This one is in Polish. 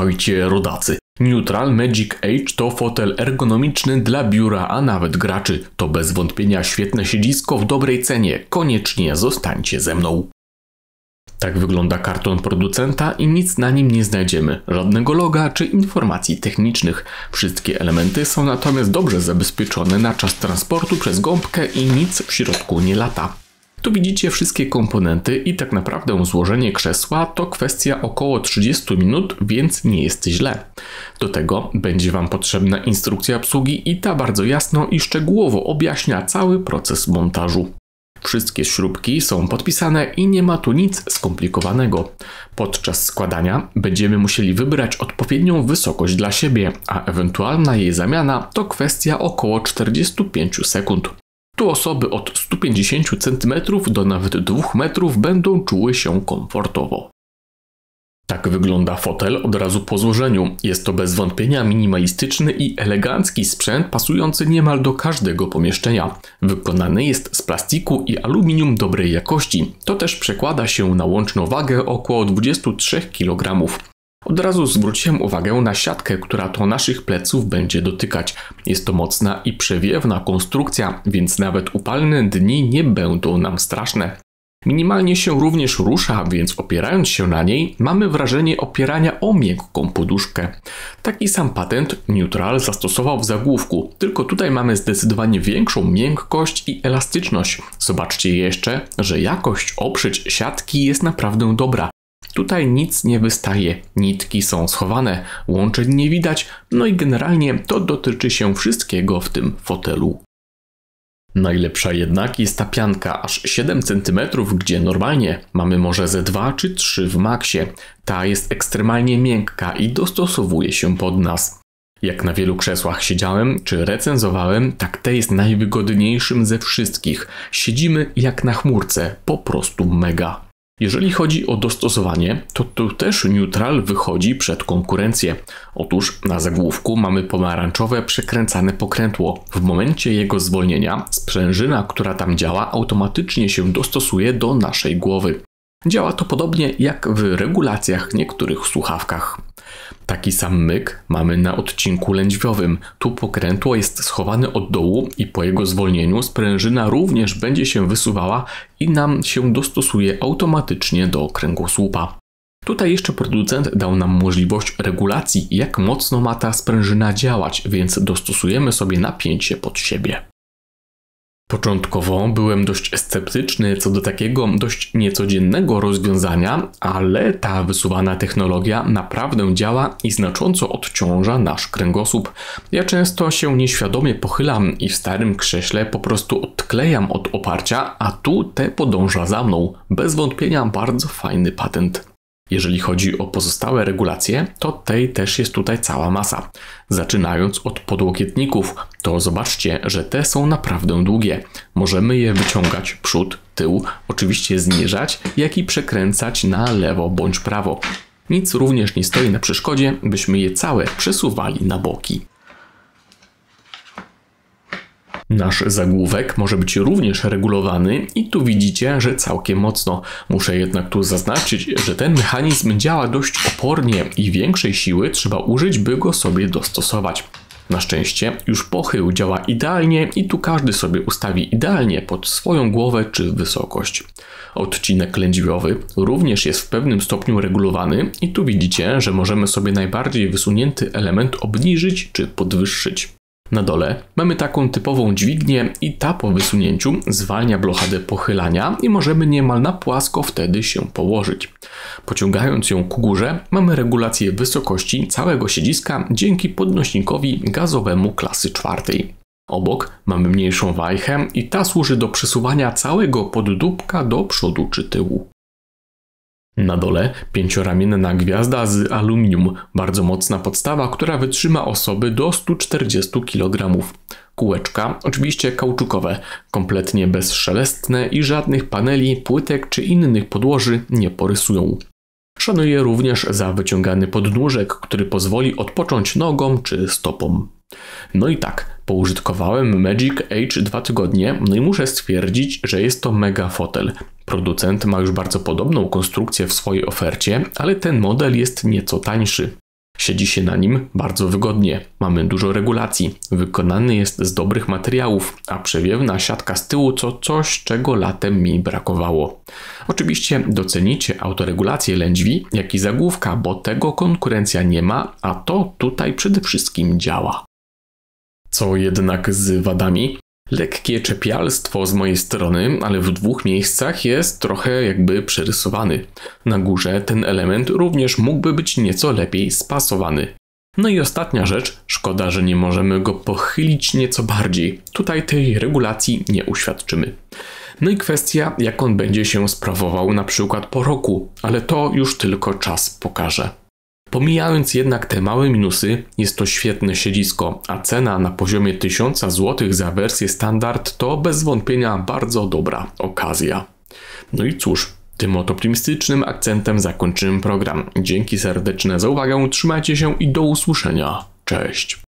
Witajcie rodacy. Neutral Magic Age to fotel ergonomiczny dla biura, a nawet graczy. To bez wątpienia świetne siedzisko w dobrej cenie. Koniecznie zostańcie ze mną. Tak wygląda karton producenta i nic na nim nie znajdziemy. Żadnego loga czy informacji technicznych. Wszystkie elementy są natomiast dobrze zabezpieczone na czas transportu przez gąbkę i nic w środku nie lata. Tu widzicie wszystkie komponenty i tak naprawdę złożenie krzesła to kwestia około 30 minut, więc nie jest źle. Do tego będzie Wam potrzebna instrukcja obsługi i ta bardzo jasno i szczegółowo objaśnia cały proces montażu. Wszystkie śrubki są podpisane i nie ma tu nic skomplikowanego. Podczas składania będziemy musieli wybrać odpowiednią wysokość dla siebie, a ewentualna jej zamiana to kwestia około 45 sekund. Tu osoby od 150 cm do nawet 2 metrów będą czuły się komfortowo. Tak wygląda fotel od razu po złożeniu. Jest to bez wątpienia minimalistyczny i elegancki sprzęt pasujący niemal do każdego pomieszczenia. Wykonany jest z plastiku i aluminium dobrej jakości. To też przekłada się na łączną wagę około 23 kg. Od razu zwróciłem uwagę na siatkę, która to naszych pleców będzie dotykać. Jest to mocna i przewiewna konstrukcja, więc nawet upalne dni nie będą nam straszne. Minimalnie się również rusza, więc opierając się na niej, mamy wrażenie opierania o miękką poduszkę. Taki sam patent Neutral zastosował w zagłówku, tylko tutaj mamy zdecydowanie większą miękkość i elastyczność. Zobaczcie jeszcze, że jakość oprzeć siatki jest naprawdę dobra. Tutaj nic nie wystaje, nitki są schowane, łączeń nie widać, no i generalnie to dotyczy się wszystkiego w tym fotelu. Najlepsza jednak jest ta pianka, aż 7 cm, gdzie normalnie mamy może ze 2 czy 3 w maksie. Ta jest ekstremalnie miękka i dostosowuje się pod nas. Jak na wielu krzesłach siedziałem czy recenzowałem, tak te jest najwygodniejszym ze wszystkich. Siedzimy jak na chmurce, po prostu mega. Jeżeli chodzi o dostosowanie, to tu też Neutral wychodzi przed konkurencję. Otóż na zagłówku mamy pomarańczowe przekręcane pokrętło. W momencie jego zwolnienia sprężyna, która tam działa, automatycznie się dostosuje do naszej głowy. Działa to podobnie jak w regulacjach niektórych słuchawkach. Taki sam myk mamy na odcinku lędźwiowym. Tu pokrętło jest schowane od dołu i po jego zwolnieniu sprężyna również będzie się wysuwała i nam się dostosuje automatycznie do kręgosłupa. Tutaj jeszcze producent dał nam możliwość regulacji, jak mocno ma ta sprężyna działać, więc dostosujemy sobie napięcie pod siebie. Początkowo byłem dość sceptyczny co do takiego dość niecodziennego rozwiązania, ale ta wysuwana technologia naprawdę działa i znacząco odciąża nasz kręgosłup. Ja często się nieświadomie pochylam i w starym krześle po prostu odklejam od oparcia, a tu te podąża za mną. Bez wątpienia bardzo fajny patent. Jeżeli chodzi o pozostałe regulacje, to tej też jest tutaj cała masa. Zaczynając od podłokietników, to zobaczcie, że te są naprawdę długie. Możemy je wyciągać przód, tył, oczywiście zniżać, jak i przekręcać na lewo bądź prawo. Nic również nie stoi na przeszkodzie, byśmy je całe przesuwali na boki. Nasz zagłówek może być również regulowany i tu widzicie, że całkiem mocno. Muszę jednak tu zaznaczyć, że ten mechanizm działa dość opornie i większej siły trzeba użyć, by go sobie dostosować. Na szczęście już pochył działa idealnie i tu każdy sobie ustawi idealnie pod swoją głowę czy wysokość. Odcinek lędźwiowy również jest w pewnym stopniu regulowany i tu widzicie, że możemy sobie najbardziej wysunięty element obniżyć czy podwyższyć. Na dole mamy taką typową dźwignię i ta po wysunięciu zwalnia blokadę pochylania i możemy niemal na płasko wtedy się położyć. Pociągając ją ku górze mamy regulację wysokości całego siedziska dzięki podnośnikowi gazowemu klasy 4. Obok mamy mniejszą wajchę i ta służy do przesuwania całego poddubka do przodu czy tyłu. Na dole 5-ramienna gwiazda z aluminium, bardzo mocna podstawa, która wytrzyma osoby do 140 kg. Kółeczka, oczywiście kauczukowe, kompletnie bezszelestne i żadnych paneli, płytek czy innych podłoży nie porysują. Szanuję również za wyciągany podnóżek, który pozwoli odpocząć nogom czy stopom. No i tak, poużytkowałem Magic Age 2 tygodnie, no i muszę stwierdzić, że jest to mega fotel. Producent ma już bardzo podobną konstrukcję w swojej ofercie, ale ten model jest nieco tańszy. Siedzi się na nim bardzo wygodnie, mamy dużo regulacji, wykonany jest z dobrych materiałów, a przewiewna siatka z tyłu to coś, czego latem mi brakowało. Oczywiście docenicie autoregulację lędźwi, jak i zagłówka, bo tego konkurencja nie ma, a to tutaj przede wszystkim działa. Co jednak z wadami? Lekkie czepialstwo z mojej strony, ale w dwóch miejscach jest trochę jakby przerysowany. Na górze ten element również mógłby być nieco lepiej spasowany. No i ostatnia rzecz, szkoda, że nie możemy go pochylić nieco bardziej. Tutaj tej regulacji nie uświadczymy. No i kwestia, jak on będzie się sprawował na przykład po roku, ale to już tylko czas pokaże. Pomijając jednak te małe minusy, jest to świetne siedzisko, a cena na poziomie 1000 zł za wersję standard to bez wątpienia bardzo dobra okazja. No i cóż, tym oto optymistycznym akcentem zakończymy program. Dzięki serdeczne za uwagę, trzymajcie się i do usłyszenia. Cześć!